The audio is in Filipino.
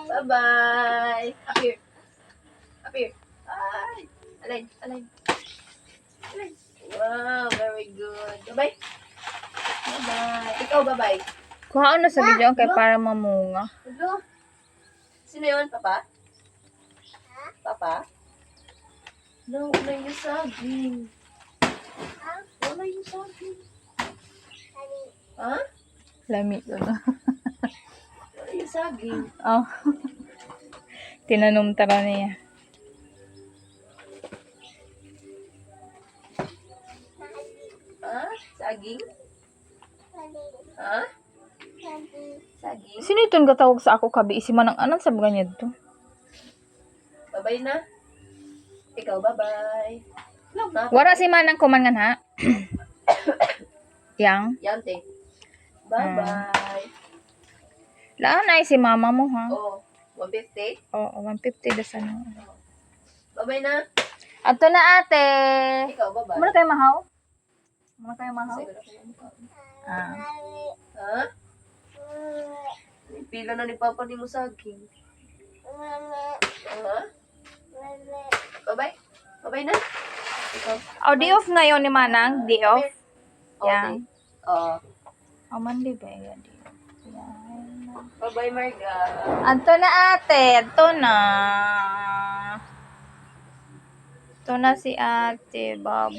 Bye-bye. Up here. Up here. Ay. Align. Align. Align. Wow, very good. Bye-bye. Bye-bye. Ikaw, bye-bye. Kuhaan na sa video kay para mamunga. Hello? Sino yun, Papa? Papa? No, wala yung saging. Wala yung saging. Ha? Lami ko na. Wala yung saging. Oh. Tinanong tara niya. Ha? Saging? Ha? Saging? Sino itong gatawag sa ako kabi? Isi man ang anan sa ganyan to. Bye-bye na. Ikaw, bye-bye. Lang na. Wara si manang kuman nga ha. Yang. Yan, te. Bye-bye. Laan ay si mama mo ha. Oh, 150? Oo, 150 das ano. Bye-bye na. Ato na ate. Ikaw, bye-bye. Muna kayo mahaw? Muna kayo mahaw? Sige, sige. Ah. Ha? Pila na ni Papa ni mo saging. Ha? Bye-bye. Bye-bye na. Ikaw. Oh, di off ngayon ni Manang. Di off. Oh, Yan. Oh. Oh, Monday ba? Yan. Di off. Yan. Bye-bye, Marga. Ato na ate. Ato na. Ato na si ate. Bye.